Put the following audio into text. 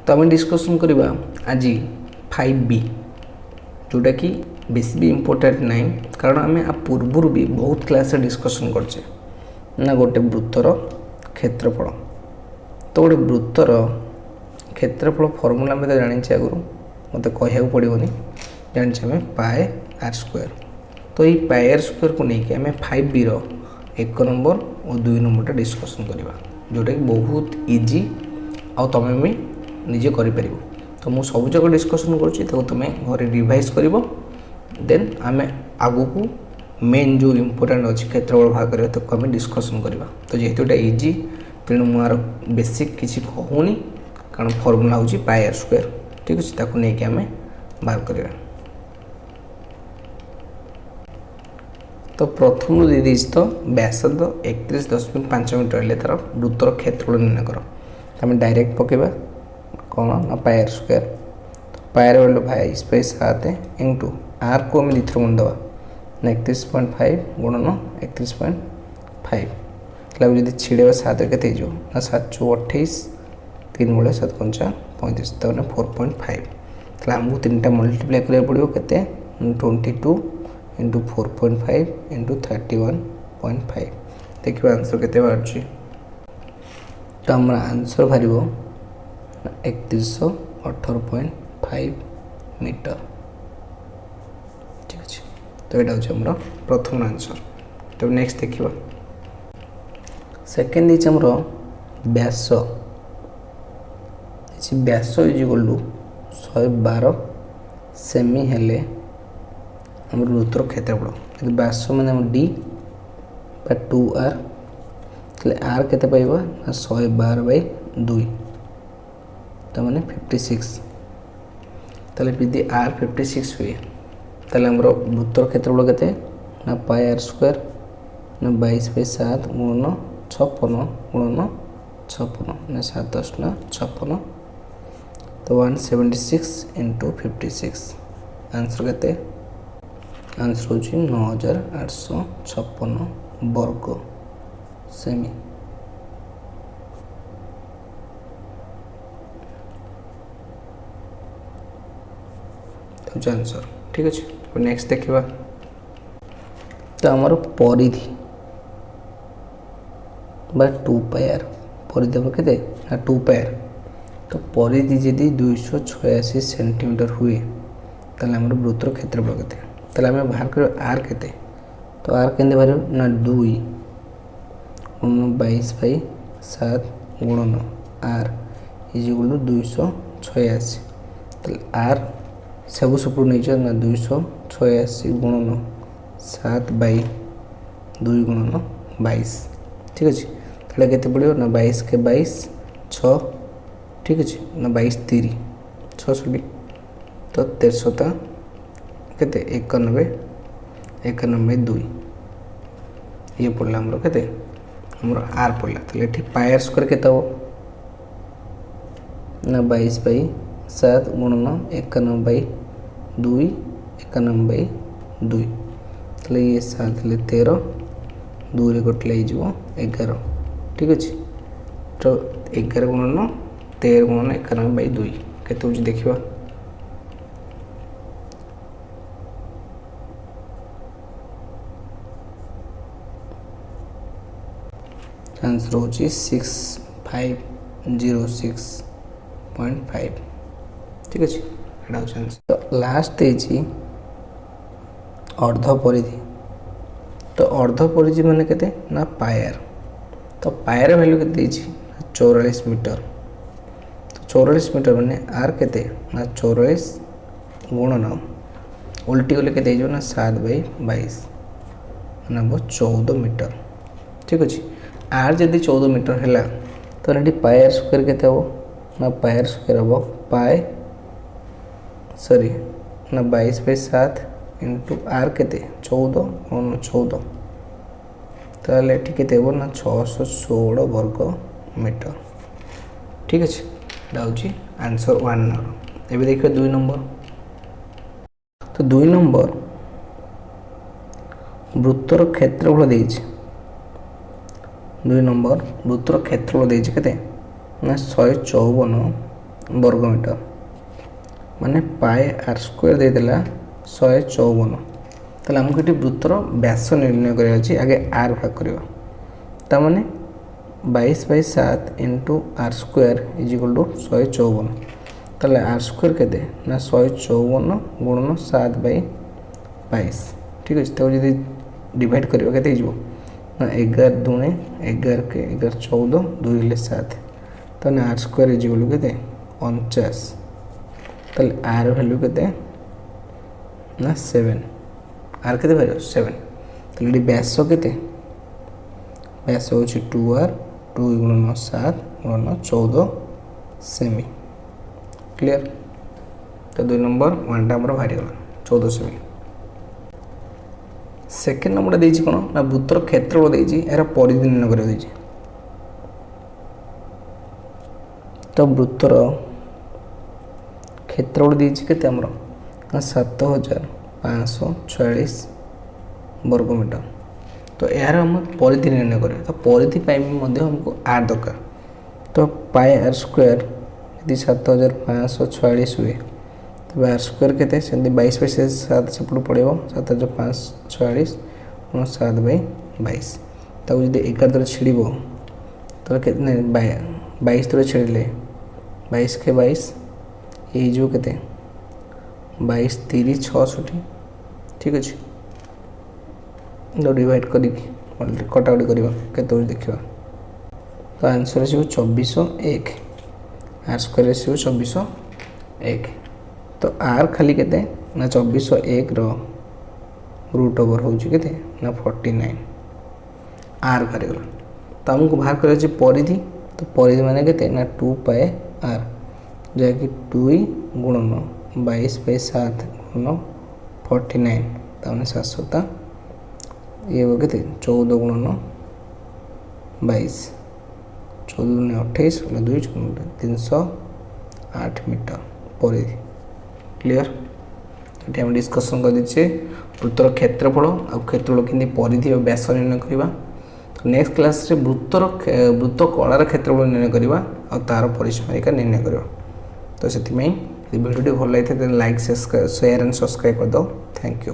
तो आम डिस्कसन करवा आज 5B जोटा कि बेसी भी इम्पोर्टेंट ना कारण आम पूर्वर भी बहुत क्लास डिस्कसन करचे ना गोटे वृत्तर क्षेत्रफल। तो गोटे वृत्तर क्षेत्रफल फर्मूला मैं तो जानी आगु मत कह पड़ोनी जानी आम पाए आर स्क्वायर। तो ये पाए आर स्क्वायर को लेकिन आम 5B रो 1 नंबर और 2 नंबर डिस्कसन करवा जोटा कि बहुत इजी आ तुम भी निजे कर। तो मुझे सब जगह डिस्कसन कर तुम्हें घर रिवाइज कर देन आम आगु को मेन जो इम्पोर्टाट अच्छी क्षेत्रफल भाग करें तो आम डिस्कसन करवा। तो जेहेतु ये इजी तेणु मुझे बेसिक किसी कहूनी कारण फर्मूला हूँ पाए आर स्क्वायर। ठीक अच्छे ताकू नहीं आम बाहर करवा। तो प्रथम दे दी तो व्यासार्ध 31.5 मीटर हेल्ले तार वृत्तर क्षेत्रफल निर्णय कर। आम डायरेक्ट पकेबा कौन ना पाए आर स्क्वायर। तो पाए वाले 22/7 इंटू आर को आम द्वितीय गुण दवा ना 31.5 गुणन 31.5 जब छिड़ेबा 7 के ना 7 × 28 3 × 7 × 5 35 तो 4.5 आमको 3टा मल्टीप्लाई करा पड़ो के 22 इंटू 4.5 इंटू 31.5 देखिए आंसर के बाहर। तो आम आंसर बाहर 3118.5 मीटर। ठीक अच्छे तो यहाँ हूँ आम प्रथम आंसर। तो नेक्स्ट देखा सेकेंड है आमर व्यास व्यास इज इक्वल टू 112 सेमी हेले आम वृत्तर क्षेत्रफल व्यास मैंने डी बा 2R आर के 112/2 तो मैंने 56 यदि आर 56 हुए तो वृत्तर क्षेत्रफल के ना पाए आर स्क्वायर ना 22/7 गुणन 56 गुणन 56 ना 7 × 56 तो 176 इंटू 56 आंसर के आंसर हूँ 9856 वर्ग सेमी। तो आंसर ठीक अच्छे। नेक्स्ट देखा तो आमर परिधि बा 2πr परिधि हम के 2πr। तो परिधि यदि 286 सेंटीमीटर हुए तो आम वृत्तर क्षेत्रफल के आम बाहर कर आर के तो आर के बाहर ना 2 22/7 गुणन आर इज इक्वल टू 286 तो आर सब सुपर नहीं ना 286 गुणन 7/2 गुणन 22। ठीक अच्छे तो के पड़ो ना 22 के 22 6 ठीक अच्छे ना 22 3 6 तो 13 के 91/2 ये पड़ा आमर के आर पड़ा। तो ये पाए आर स्क्वायर के ना 22/7 गुणन 91/2 91/2 तो ये 7 13 2 रे कटले 11। ठीक अच्छे तो 11 गुणन 13 गुणन 91/2 के देखा आंसर हूँ 6506.5। ठीक अच्छे यहाँ हूँ आंसर। तो लास्ट है अर्ध परिधि। तो अर्ध परिधि माने केते ना पायर। तो पायर वैल्यू के 44 मीटर। तो 44 मीटर माने आर के ना 44 गुणन उल्टी गले के ना 7/22 ना 14 मीटर। ठीक अच्छे आर जदि 14 मीटर है तो ये पाए आर स्क्वायर के ना पाए आर स्क्वायर हम पाए सॉरी ना 22/7 इंटू आर के 14 गुणन 14 तो ये ना 616 वर्ग मीटर। ठीक अच्छे यहाँ हूँ आंसर 1। एवं देखिए 2 नंबर। तो 2 नंबर वृत्तर क्षेत्रफल देइछि 2 नंबर वृत्तर क्षेत्रफल देइछि केते ना 154 वर्गमीटर माने पाए आर स्क्वायर देदेला 154 ताले हमको ये वृत्तर व्यास निर्णय करना अच्छी आगे आर भाग करवा ता माने 22/7 into r square is equal to 154 ताले आर स्क्वायर केते ना 154 गुणन 7/22 ठीक अच्छे तो जी डिवाइड करवा केते हो ना 11 दूने 11 के 11 14 2 ले 7 तो r square is equal to केते 49 ताले आर वैल्यू केते ना 7 आर केते वैल्यू 7 ताले ये व्यास केते व्यास होची 2r 2 गुणन 7 गुणन 14 सेमी क्लियर तो 2 नंबर 1 टा हमर बाहरी गला 14 सेमी सेकेंड नंबर देछि कोन ना वृत्तर क्षेत्रफल देछि एरा परिधि निर्णय कर देछि तो वृत्तर क्षेत्रफल देछि केते हमर 7546 वर्गमीटर तो यार हम परिधि निर्णय करें तो परिधि पाई भी हमको आर दरकार तो पाए आर स्क्वायर यदि 7546 हुए तो आर स्क्वायर के 22/7 सेपट पड़ो 7546 7/22 ताको जब 11 तरह छिड़ तो के 22 तरह छिड़े 22 के 22 ये जो के 22 3 66 ठीक अच्छे डिवाइड कर कटाकटी करवा के देखा तो आंसर आसो 2401 आर स्क्वायर आसो 2401 तो आर खाली केते ना 2401 रूट ओवर होची केते ना 49 आर बाहर गला तो हमको बाहर कर परिधि तो परिधि माने केते ना 2 पाए आर जै कि 2 गुणन 22/7 गुणन 49 ताने 700 ये वो कहते 14 गुणन 22 14 28 2 308 मीटर परिधि क्लियर ये हम डिस्कसन कर दीचे वृत्तर क्षेत्रफल और क्षेत्रफल केमती परिधि और व्यास निर्णय करवा तो नेक्स्ट क्लास रे वृत्त कलार क्षेत्रफल निर्णय करवा और तार परिसीमारिका निर्णय करवा तो से भिडियो भल लगे लाइक शेयर एंड सब्सक्राइब कर दो थैंक यू।